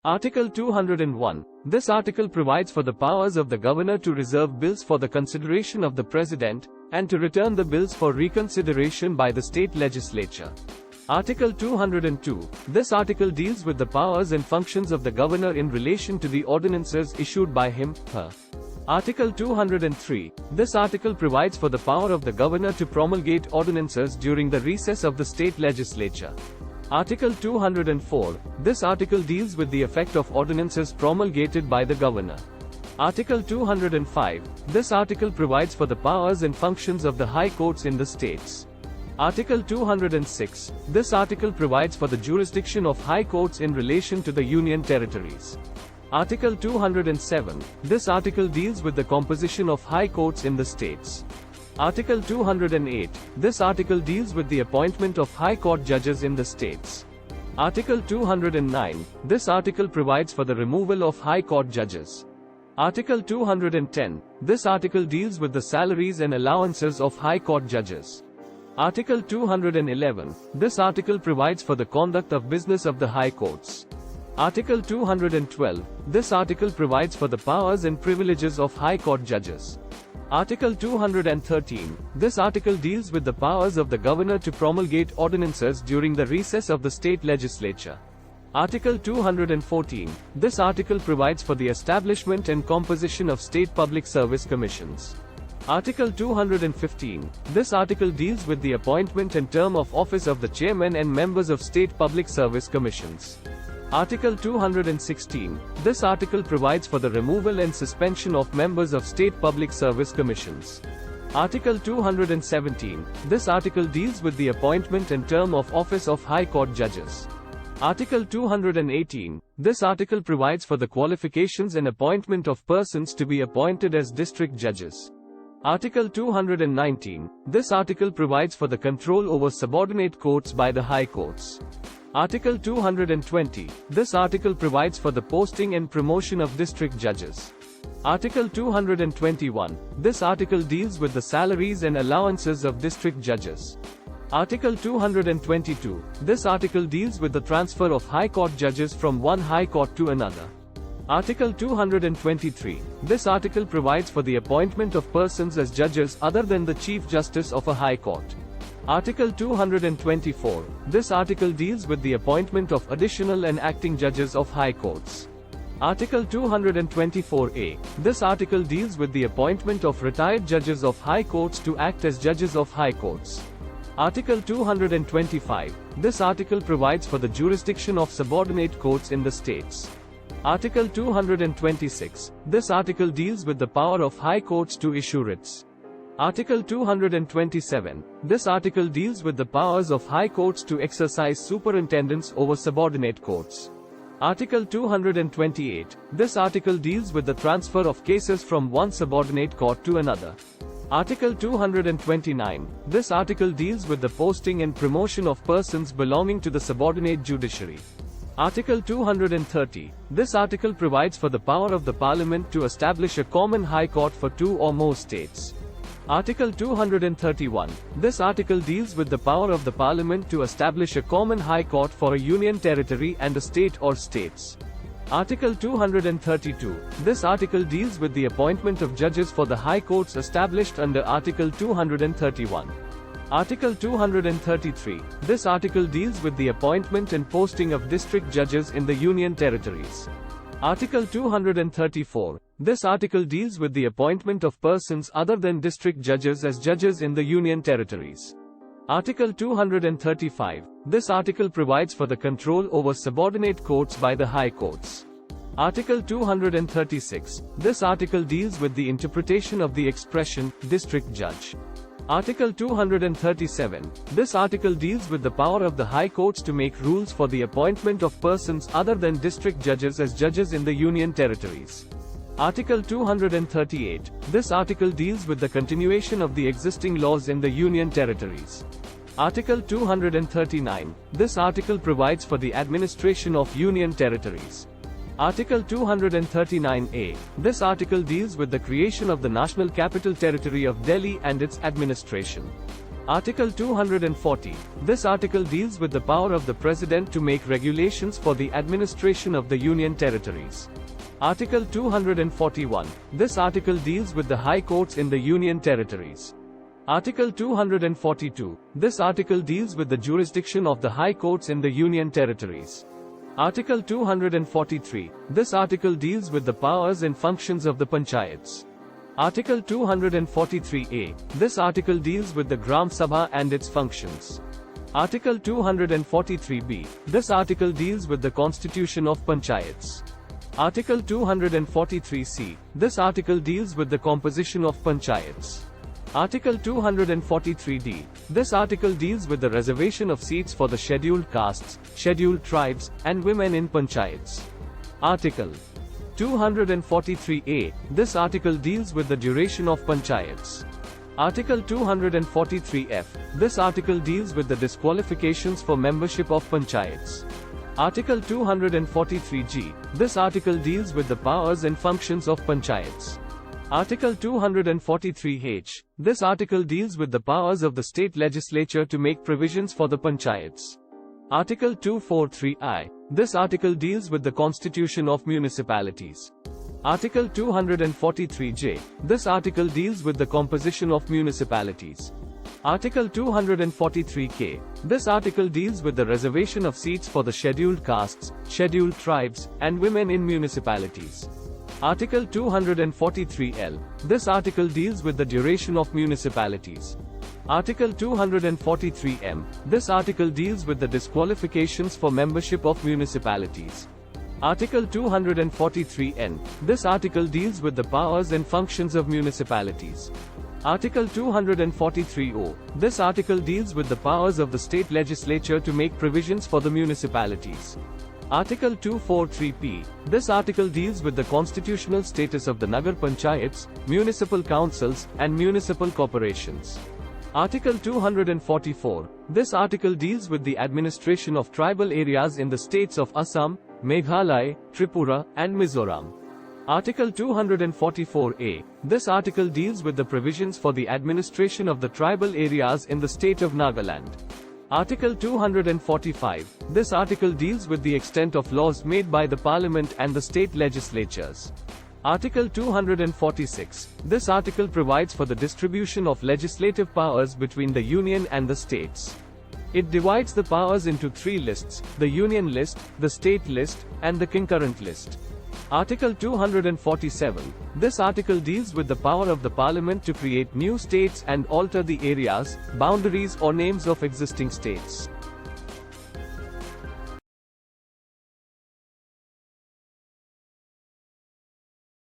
Article 201. This article provides for the powers of the governor to reserve bills for the consideration of the President, and to return the bills for reconsideration by the state legislature. Article 202. This article deals with the powers and functions of the governor in relation to the ordinances issued by him, her. Article 203. This article provides for the power of the governor to promulgate ordinances during the recess of the state legislature. Article 204. This article deals with the effect of ordinances promulgated by the governor. Article 205. This article provides for the powers and functions of the high courts in the states. Article 206. This article provides for the jurisdiction of high courts in relation to the union territories. Article 207. This article deals with the composition of high courts in the states. Article 208. This article deals with the appointment of high court judges in the states. Article 209. This article provides for the removal of high court judges. Article 210. This article deals with the salaries and allowances of high court judges. Article 211. This article provides for the conduct of business of the high courts. Article 212. This article provides for the powers and privileges of high court judges. Article 213. This article deals with the powers of the governor to promulgate ordinances during the recess of the state legislature. Article 214. This article provides for the establishment and composition of state public service commissions. Article 215. This article deals with the appointment and term of office of the chairman and members of state public service commissions. Article 216. This article provides for the removal and suspension of members of state public service commissions. Article 217. This article deals with the appointment and term of office of high court judges. Article 218. This article provides for the qualifications and appointment of persons to be appointed as district judges. Article 219. This article provides for the control over subordinate courts by the high courts. Article 220. This article provides for the posting and promotion of district judges. Article 221. This article deals with the salaries and allowances of district judges. Article 222. This article deals with the transfer of high court judges from one high court to another. Article 223. This article provides for the appointment of persons as judges other than the Chief Justice of a high court. Article 224. This article deals with the appointment of additional and acting judges of high courts. Article 224A. This article deals with the appointment of retired judges of high courts to act as judges of high courts. Article 225. This article provides for the jurisdiction of subordinate courts in the states. Article 226. This article deals with the power of high courts to issue writs. Article 227. This article deals with the powers of high courts to exercise superintendence over subordinate courts. Article 228. This article deals with the transfer of cases from one subordinate court to another. Article 229. This article deals with the posting and promotion of persons belonging to the subordinate judiciary. Article 230. This article provides for the power of the Parliament to establish a common high court for two or more states. Article 231. This article deals with the power of the Parliament to establish a common high court for a union territory and a state or states. Article 232. This article deals with the appointment of judges for the high courts established under Article 231. Article 233. This article deals with the appointment and posting of district judges in the union territories. Article 234. This article deals with the appointment of persons other than district judges as judges in the union territories. Article 235. This article provides for the control over subordinate courts by the high courts. Article 236. This article deals with the interpretation of the expression, district judge. Article 237. This article deals with the power of the high courts to make rules for the appointment of persons other than district judges as judges in the union territories. Article 238. This article deals with the continuation of the existing laws in the union territories. Article 239. This article provides for the administration of union territories. Article 239A. This article deals with the creation of the National Capital Territory of Delhi and its administration. Article 240. This article deals with the power of the President to make regulations for the administration of the Union territories. Article 241. This article deals with the High Courts in the Union territories. Article 242. This article deals with the jurisdiction of the High Courts in the Union territories. Article 243. This article deals with the powers and functions of the panchayats. Article 243A. This article deals with the Gram Sabha and its functions. Article 243B. This article deals with the constitution of panchayats. Article 243C. This article deals with the composition of panchayats. Article 243D. This article deals with the reservation of seats for the scheduled castes, scheduled tribes, and women in panchayats. Article 243A. This article deals with the duration of panchayats. Article 243F. This article deals with the disqualifications for membership of panchayats. Article 243G. This article deals with the powers and functions of panchayats. Article 243H. This article deals with the powers of the state legislature to make provisions for the panchayats. Article 243I. This article deals with the constitution of municipalities. Article 243J. This article deals with the composition of municipalities. Article 243K. This article deals with the reservation of seats for the scheduled castes, scheduled tribes, and women in municipalities. Article 243L. This article deals with the duration of municipalities. Article 243M. This article deals with the disqualifications for membership of municipalities. Article 243N. This article deals with the powers and functions of municipalities. Article 243O. This article deals with the powers of the state legislature to make provisions for the municipalities. Article 243P. This article deals with the constitutional status of the Nagar Panchayats, municipal councils, and municipal corporations. Article 244. This article deals with the administration of tribal areas in the states of Assam, Meghalaya, Tripura, and Mizoram. Article 244A. This article deals with the provisions for the administration of the tribal areas in the state of Nagaland. Article 245. This article deals with the extent of laws made by the Parliament and the state legislatures. Article 246. This article provides for the distribution of legislative powers between the Union and the states. It divides the powers into three lists: the Union list, the State list, and the concurrent list. Article 247. This article deals with the power of the Parliament to create new states and alter the areas, boundaries or names of existing states.